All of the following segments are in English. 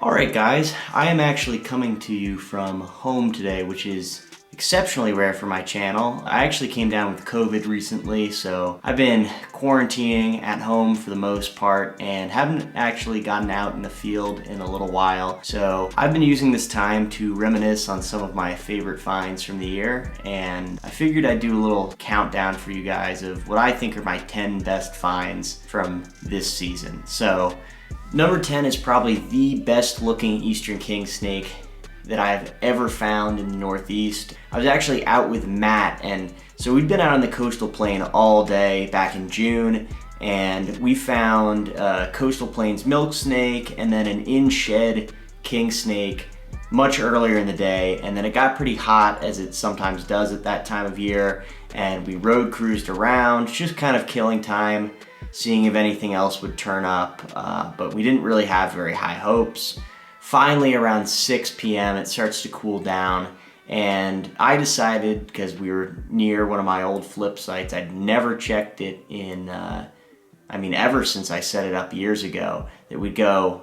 Alright guys, I am actually coming to you from home today, which is exceptionally rare for my channel. I actually came down with COVID recently, so I've been quarantining at home for the most part and haven't actually gotten out in the field in a little while. So I've been using this time to reminisce on some of my favorite finds from the year, and I figured I'd do a little countdown for you guys of what I think are my 10 best finds from this season. So number 10 is probably the best looking eastern king snake that I've ever found in the Northeast. I was actually out with Matt, and so we'd been out on the coastal plain all day back in June, and we found coastal plains milk snake and then an in-shed king snake much earlier in the day, and then it got pretty hot, as it sometimes does at that time of year, and we road cruised around, just kind of killing time, seeing if anything else would turn up, but we didn't really have very high hopes. Finally, around 6 p.m., it starts to cool down, and I decided, because we were near one of my old flip sites, I'd never checked it in, ever since I set it up years ago, that we'd go,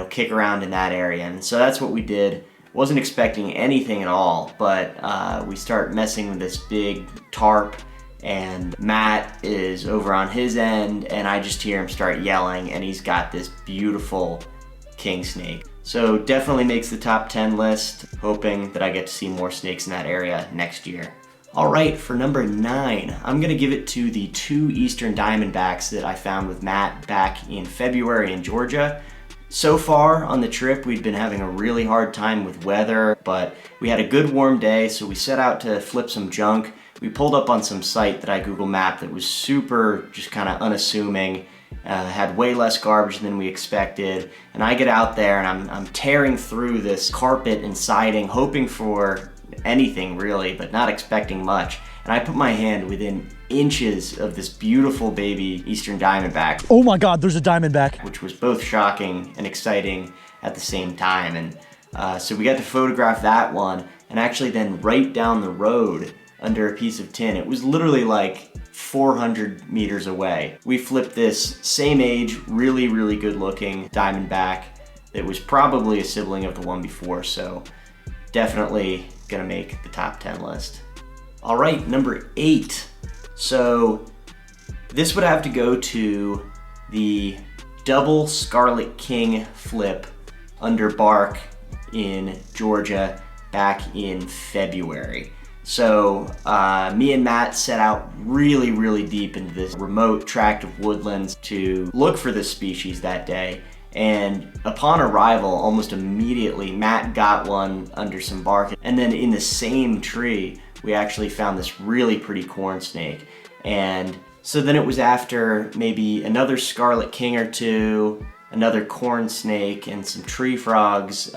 kick around in that area. And so that's what we did. Wasn't expecting anything at all, but we start messing with this big tarp, and Matt is over on his end, and I just hear him start yelling, and he's got this beautiful king snake. So definitely makes the top 10 list, hoping that I get to see more snakes in that area next year. All right, for number 9, I'm gonna give it to the 2 eastern diamondbacks that I found with Matt back in February in Georgia. So far on the trip, we'd been having a really hard time with weather, but we had a good warm day, so we set out to flip some junk. We pulled up on some site that I Google mapped that was super just kind of unassuming, had way less garbage than we expected, and I get out there and I'm tearing through this carpet and siding, hoping for anything really, but not expecting much. And I put my hand within inches of this beautiful baby eastern diamondback. Oh my God, there's a diamondback. Which was both shocking and exciting at the same time. And so we got to photograph that one, and actually then right down the road under a piece of tin, it was literally like 400 meters away, we flipped this same age, really, really good looking diamondback that was probably a sibling of the one before, so definitely gonna make the top 10 list. All right, number 8. So this would have to go to the double Scarlet King flip under bark in Georgia back in February. So me and Matt set out really, really deep into this remote tract of woodlands to look for this species that day. And upon arrival, almost immediately, Matt got one under some bark. And then in the same tree, we actually found this really pretty corn snake. And so then it was after maybe another Scarlet King or two, another corn snake, and some tree frogs,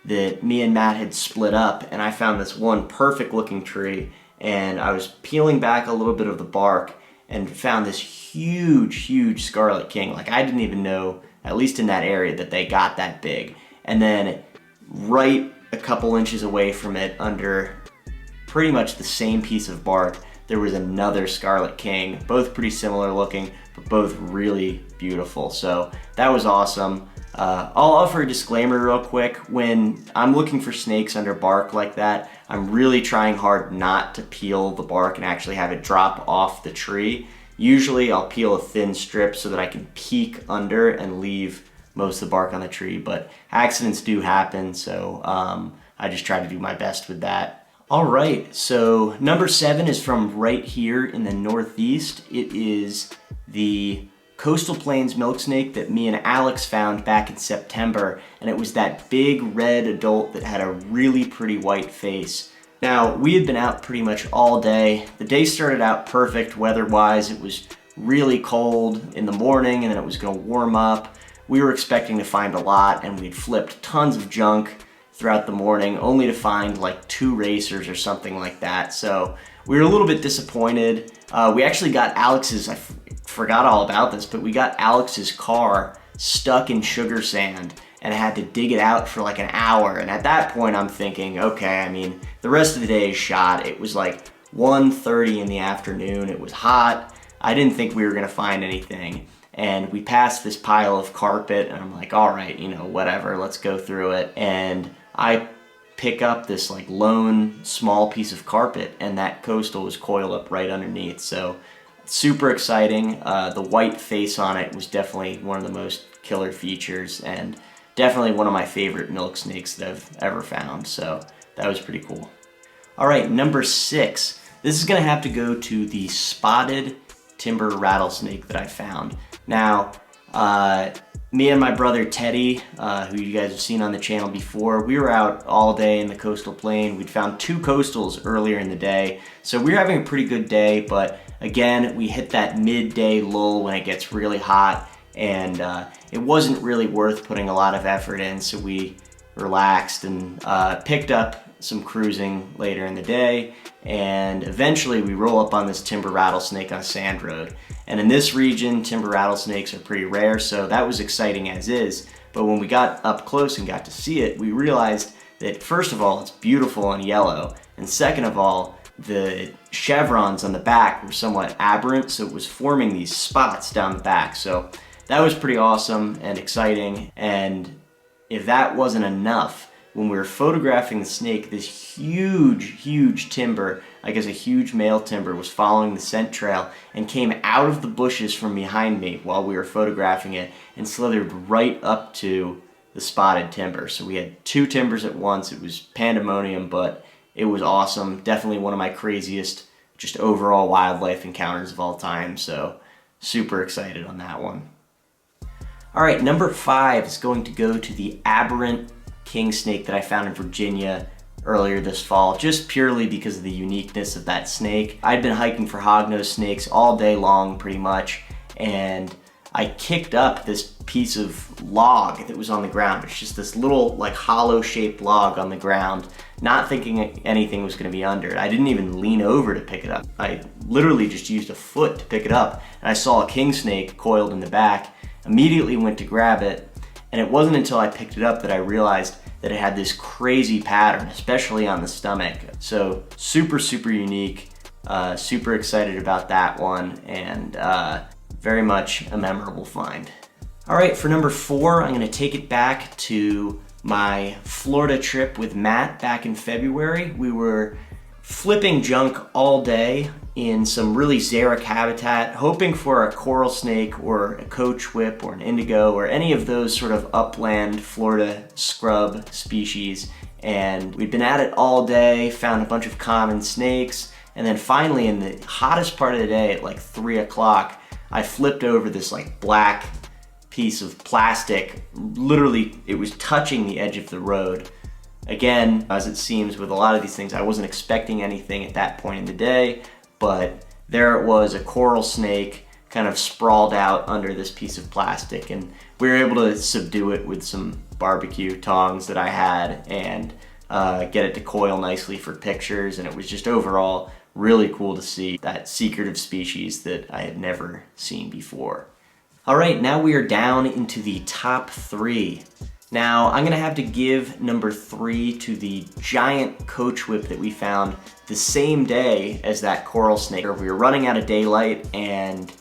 that me and Matt had split up, and I found this one perfect looking tree, and I was peeling back a little bit of the bark and found this huge Scarlet King. Like, I didn't even know, at least in that area, that they got that big. And then right a couple inches away from it, under pretty much the same piece of bark, there was another Scarlet King, both pretty similar looking, but both really beautiful. So that was awesome. I'll offer a disclaimer real quick. When I'm looking for snakes under bark like that, I'm really trying hard not to peel the bark and actually have it drop off the tree. Usually I'll peel a thin strip so that I can peek under and leave most of the bark on the tree, but accidents do happen, so I just try to do my best with that. All right, so number 7 is from right here in the Northeast. It is the coastal plains milk snake that me and Alex found back in September, and it was that big red adult that had a really pretty white face. Now, we had been out pretty much all day. The day started out perfect weather-wise. It was really cold in the morning, and then it was gonna warm up. We were expecting to find a lot, and we'd flipped tons of junk throughout the morning, only to find like 2 racers or something like that. So we were a little bit disappointed. We actually got Alex's, I forgot all about this, but we got Alex's car stuck in sugar sand and had to dig it out for like an hour. And at that point I'm thinking, okay, the rest of the day is shot. It was like 1:30 in the afternoon. It was hot. I didn't think we were gonna find anything. and we passed this pile of carpet, and I'm like, all right, you know, whatever, let's go through it. And I pick up this like lone small piece of carpet, and that coastal was coiled up right underneath. So super exciting. The white face on it was definitely one of the most killer features, and definitely one of my favorite milk snakes that I've ever found. So that was pretty cool. All right, number 6. This is gonna have to go to the spotted timber rattlesnake that I found. Now, me and my brother Teddy, who you guys have seen on the channel before, we were out all day in the coastal plain. We'd found 2 coastals earlier in the day, so we were having a pretty good day, but again, we hit that midday lull when it gets really hot, and it wasn't really worth putting a lot of effort in, so we relaxed and picked up some cruising later in the day, and eventually we roll up on this timber rattlesnake on a sand road. And in this region, timber rattlesnakes are pretty rare, so that was exciting as is. But when we got up close and got to see it, we realized that first of all, it's beautiful and yellow, and second of all, the chevrons on the back were somewhat aberrant, so it was forming these spots down the back. So that was pretty awesome and exciting. And if that wasn't enough, when we were photographing the snake, this huge timber, I guess a huge male timber, was following the scent trail and came out of the bushes from behind me while we were photographing it and slithered right up to the spotted timber. So we had 2 timbers at once. It was pandemonium, but it was awesome. Definitely one of my craziest just overall wildlife encounters of all time. So super excited on that one. All right, number 5 is going to go to the aberrant king snake that I found in Virginia earlier this fall, just purely because of the uniqueness of that snake. I'd been hiking for hognose snakes all day long pretty much, and I kicked up this piece of log that was on the ground. It's just this little like hollow shaped log on the ground, not thinking anything was gonna be under it. I didn't even lean over to pick it up. I literally just used a foot to pick it up, and I saw a king snake coiled in the back, immediately went to grab it, and it wasn't until I picked it up that I realized that it had this crazy pattern, especially on the stomach. So super unique, super excited about that one, and very much a memorable find. All right, for number 4, I'm gonna take it back to my Florida trip with Matt back in February. We were flipping junk all day in some really xeric habitat, hoping for a coral snake or a coach whip or an indigo or any of those sort of upland Florida scrub species. And we'd been at it all day, found a bunch of common snakes, and then finally in the hottest part of the day at like 3 o'clock, I flipped over this like black piece of plastic. Literally, it was touching the edge of the road. Again, as it seems with a lot of these things, I wasn't expecting anything at that point in the day, but there it was, a coral snake kind of sprawled out under this piece of plastic, and we were able to subdue it with some barbecue tongs that I had and get it to coil nicely for pictures, and it was just overall really cool to see that secretive species that I had never seen before. All right, now we are down into the top 3. Now, I'm gonna have to give number 3 to the giant coach whip that we found the same day as that coral snake. We were running out of daylight, and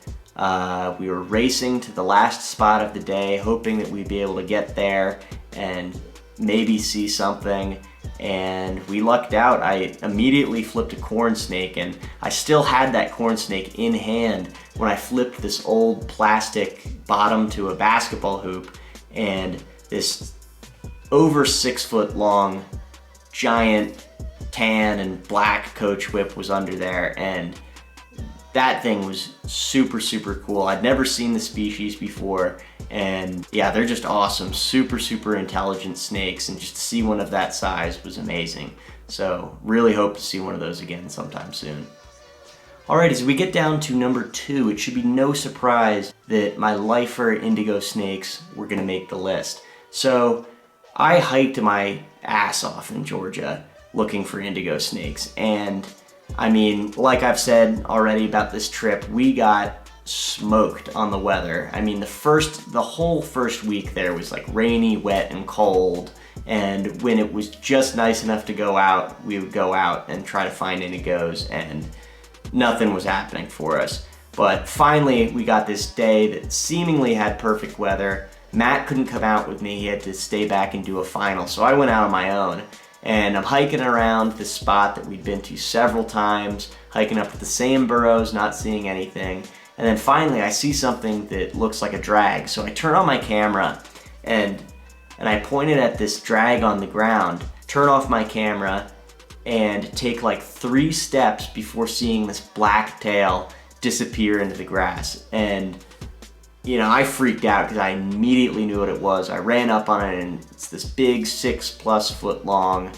we were racing to the last spot of the day, hoping that we'd be able to get there and maybe see something, and we lucked out. I immediately flipped a corn snake, and I still had that corn snake in hand when I flipped this old plastic bottom to a basketball hoop, and this over 6 foot long giant tan and black coach whip was under there, and that thing was super cool. I'd never seen the species before, and yeah, they're just awesome. Super intelligent snakes, and just to see one of that size was amazing. So really hope to see one of those again sometime soon. Alright, as we get down to number 2, it should be no surprise that my lifer indigo snakes were gonna make the list. So I hiked my ass off in Georgia looking for indigo snakes, and I mean, like I've said already about this trip, we got smoked on the weather. I mean, the whole first week there was like rainy, wet, and cold, and when it was just nice enough to go out, we would go out and try to find indigos, and nothing was happening for us. But finally, we got this day that seemingly had perfect weather. Matt couldn't come out with me, he had to stay back and do a final, so I went out on my own. And I'm hiking around this spot that we'd been to several times, hiking up the same burrows, not seeing anything. And then finally I see something that looks like a drag. So I turn on my camera and I point it at this drag on the ground, turn off my camera, and take like 3 steps before seeing this black tail disappear into the grass. And you know, I freaked out because I immediately knew what it was. I ran up on it and it's this big 6+ foot long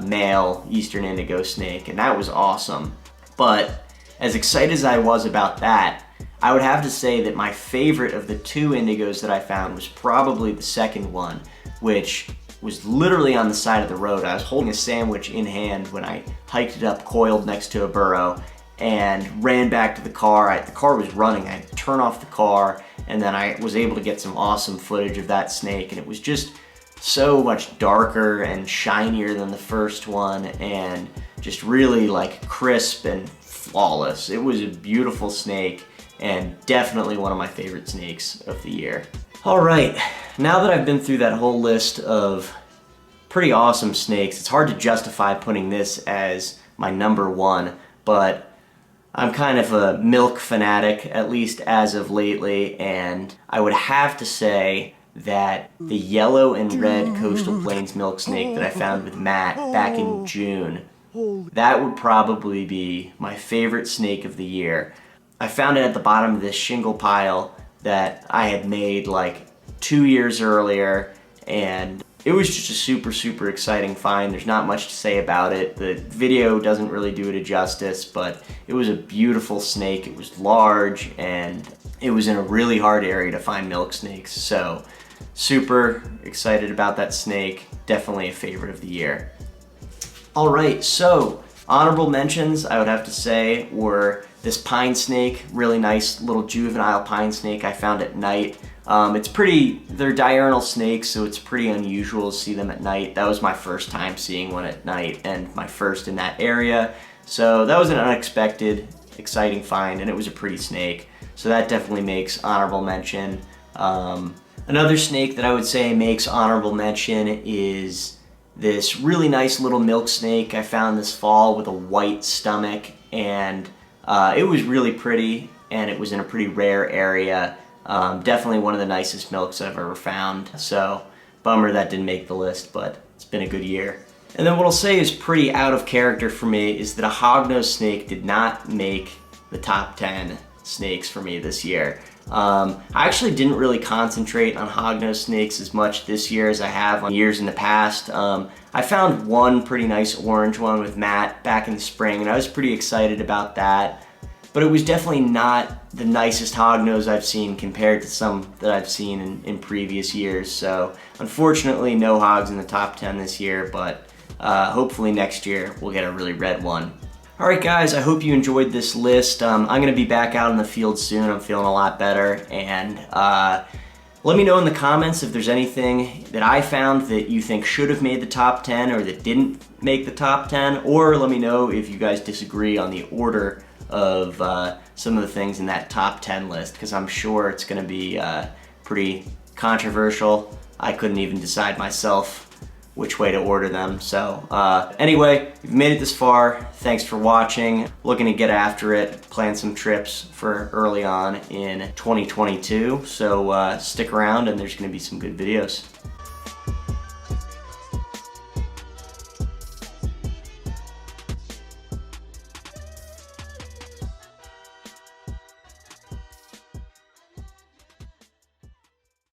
male eastern indigo snake, and that was awesome. But as excited as I was about that, I would have to say that my favorite of the 2 indigos that I found was probably the second one, which was literally on the side of the road. I was holding a sandwich in hand when I hiked it up coiled next to a burrow and ran back to the car. The car was running. I had to turn off the car, and then I was able to get some awesome footage of that snake, and it was just so much darker and shinier than the first one, and just really like crisp and flawless. It was a beautiful snake, and definitely one of my favorite snakes of the year. All right, now that I've been through that whole list of pretty awesome snakes, it's hard to justify putting this as my number 1, but I'm kind of a milk fanatic, at least as of lately, and I would have to say that the yellow and red coastal plains milk snake that I found with Matt back in June, that would probably be my favorite snake of the year. I found it at the bottom of this shingle pile that I had made like 2 years earlier, and it was just a super exciting find. There's not much to say about it. The video doesn't really do it a justice, but it was a beautiful snake. It was large, and it was in a really hard area to find milk snakes. So super excited about that snake. Definitely a favorite of the year. All right, so honorable mentions I would have to say were this pine snake, really nice little juvenile pine snake I found at night. They're diurnal snakes, so it's pretty unusual to see them at night. That was my first time seeing one at night and my first in that area. So that was an unexpected, exciting find, and it was a pretty snake. So that definitely makes honorable mention. Another snake that I would say makes honorable mention is this really nice little milk snake I found this fall with a white stomach, and it was really pretty, and it was in a pretty rare area. Definitely one of the nicest milks I've ever found, so bummer that didn't make the list, but it's been a good year. And then what I'll say is pretty out of character for me is that a hognose snake did not make the top 10 snakes for me this year. I actually didn't really concentrate on hognose snakes as much this year as I have on years in the past. I found one pretty nice orange one with Matt back in the spring, and I was pretty excited about that. But it was definitely not the nicest hognose I've seen compared to some that I've seen in previous years. So unfortunately, no hogs in the top 10 this year, but hopefully next year we'll get a really red one. All right, guys, I hope you enjoyed this list. I'm gonna be back out in the field soon. I'm feeling a lot better, and let me know in the comments if there's anything that I found that you think should have made the top 10 or that didn't make the top 10, or let me know if you guys disagree on the order of some of the things in that top 10 list, because I'm sure it's gonna be pretty controversial. I couldn't even decide myself which way to order them. So anyway, if you've made it this far, thanks for watching. Looking to get after it, plan some trips for early on in 2022. So stick around and there's gonna be some good videos.